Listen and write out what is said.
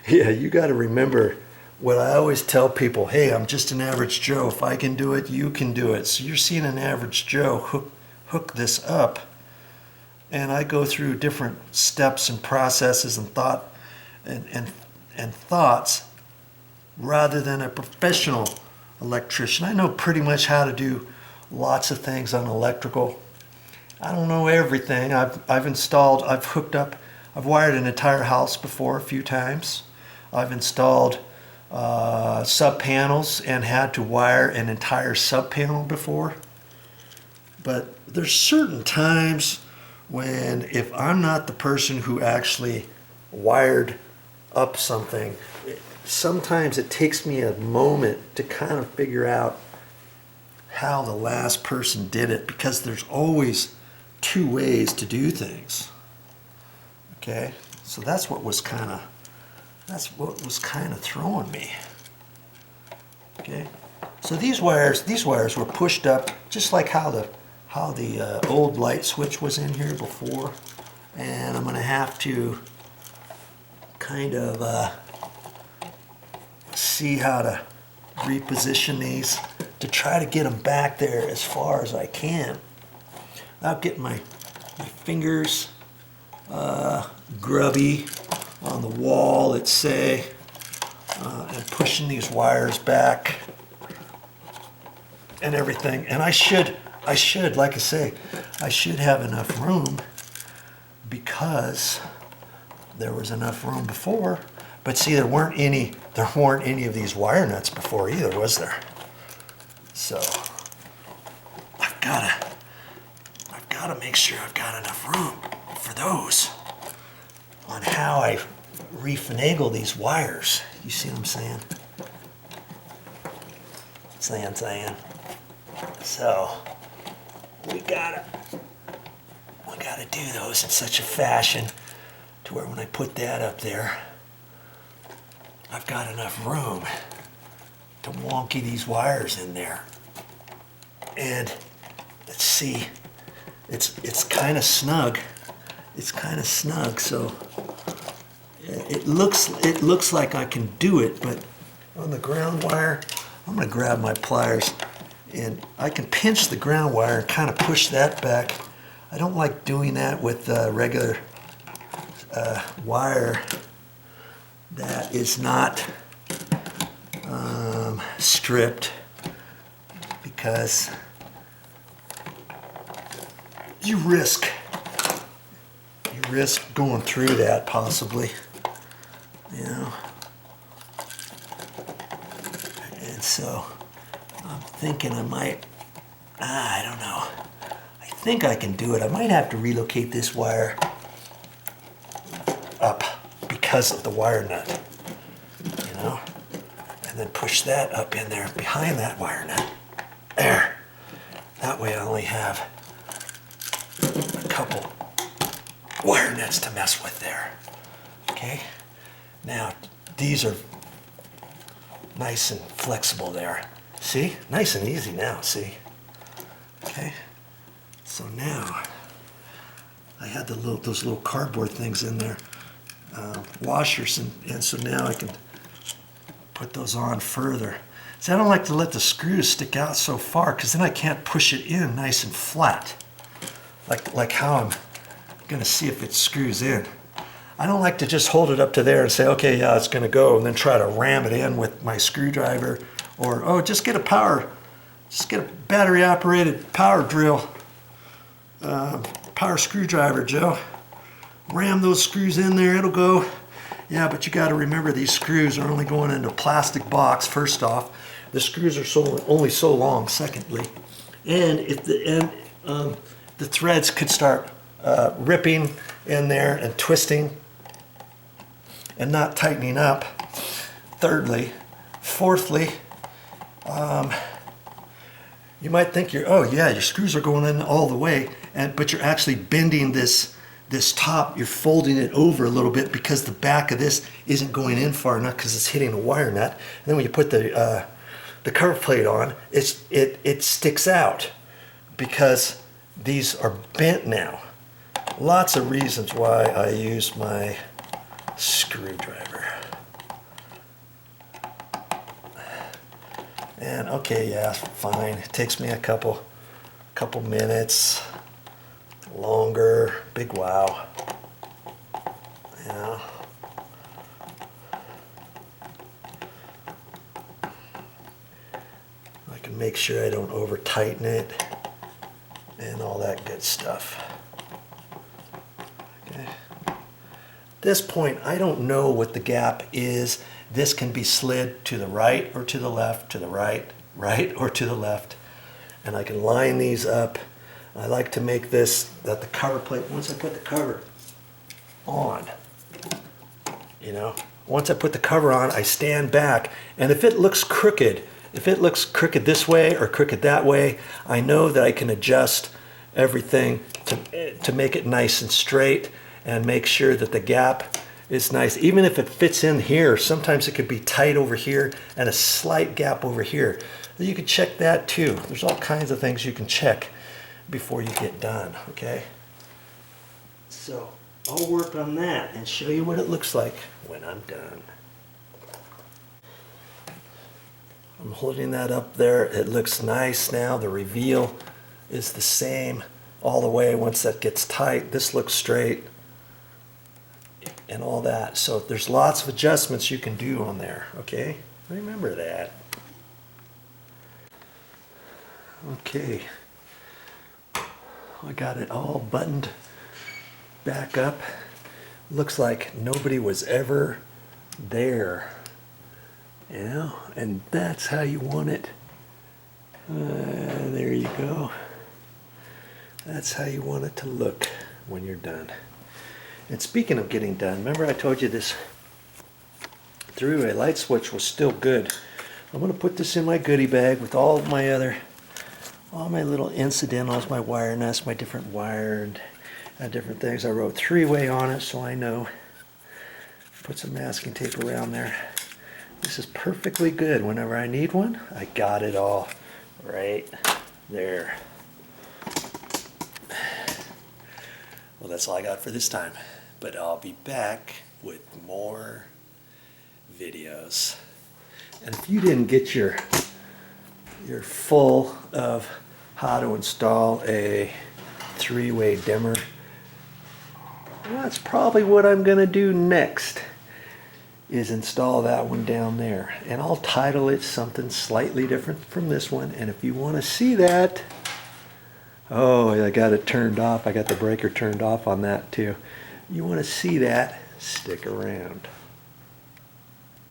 Yeah, you got to remember what I always tell people, hey, I'm just an average Joe. If I can do it, you can do it. So you're seeing an average Joe hook this up, and I go through different steps and processes and thoughts rather than a professional electrician. I know pretty much how to do lots of things on electrical. I don't know everything. I've installed, I've hooked up, I've wired an entire house before a few times. I've installed sub panels and had to wire an entire sub panel before. But there's certain times when if I'm not the person who actually wired up something, sometimes it takes me a moment to kind of figure out how the last person did it, because there's always two ways to do things. Okay, so that's what was kind of throwing me. Okay, so these wires were pushed up just like how the old light switch was in here before, and I'm going to have to kind of see how to reposition these to try to get them back there as far as I can without getting my fingers grubby on the wall, let's say, and pushing these wires back and everything. And I should, like I say, I should have enough room, because there was enough room before. But see, there weren't any of these wire nuts before either, was there? So I've got to make sure I've got enough room for those on how I refinagle these wires. You see what I'm saying? Saying. So we gotta do those in such a fashion to where when I put that up there, I've got enough room to wonky these wires in there. And let's see, it's kind of snug. It's kind of snug, so it looks like I can do it. But on the ground wire, I'm going to grab my pliers, and I can pinch the ground wire and kind of push that back. I don't like doing that with regular wire that is not stripped, because you risk going through that possibly, you know. And so I'm thinking I might, I don't know, I think I can do it. I might have to relocate this wire up because of the wire nut, you know, and then push that up in there behind that wire nut. There. That way I only have a couple wire nuts to mess with there. Okay? Now, these are nice and flexible there. See? Nice and easy now, see? Okay? So now, I had those little cardboard things in there, washers, and so now I can put those on further. See, I don't like to let the screws stick out so far, because then I can't push it in nice and flat, like how I'm going to see if it screws in. I don't like to just hold it up to there and say, okay, yeah, it's going to go, and then try to ram it in with my screwdriver, or, oh, just get a battery operated power drill, power screwdriver, Joe. Ram those screws in there, it'll go. Yeah, but you got to remember, these screws are only going into a plastic box, first off. The screws are only so long, secondly. And if the threads could start ripping in there and twisting and not tightening up. Thirdly, fourthly, you might think your screws are going in all the way, but you're actually bending this top, you're folding it over a little bit, because the back of this isn't going in far enough because it's hitting a wire nut. And then when you put the cover plate on, it sticks out because these are bent now. Lots of reasons why I use my screwdriver. And okay, yeah, fine. It takes me a couple minutes longer. Big wow. Yeah. I can make sure I don't over tighten it and all that good stuff. Okay. At this point, I don't know what the gap is. This can be slid to the right or to the left, to the right, right or to the left. And I can line these up. I like to make this that the cover plate, once I put the cover on, you know, once I put the cover on, I stand back, and if it looks crooked this way or crooked that way, I know that I can adjust everything to make it nice and straight and make sure that the gap is nice. Even if it fits in here, sometimes it could be tight over here and a slight gap over here. You can check that too. There's all kinds of things you can check before you get done, okay? So I'll work on that and show you what it looks like when I'm done. I'm holding that up there. It looks nice now. The reveal is the same all the way. Once that gets tight, this looks straight and all that. So there's lots of adjustments you can do on there, okay? Remember that. Okay, I got it all buttoned back up. Looks like nobody was ever there. You know, and that's how you want it. There you go. That's how you want it to look when you're done. And speaking of getting done, remember I told you this three-way light switch was still good. I'm going to put this in my goodie bag with all my little incidentals, my wire nuts, my different wire and different things. I wrote three-way on it so I know. Put some masking tape around there. This is perfectly good. Whenever I need one, I got it all right there. Well, that's all I got for this time. But I'll be back with more videos. And if you didn't get your full of how to install a three-way dimmer, that's probably what I'm going to do next, is install that one down there. And I'll title it something slightly different from this one. And if you want to see that, oh, I got it turned off. I got the breaker turned off on that too. You want to see that, stick around.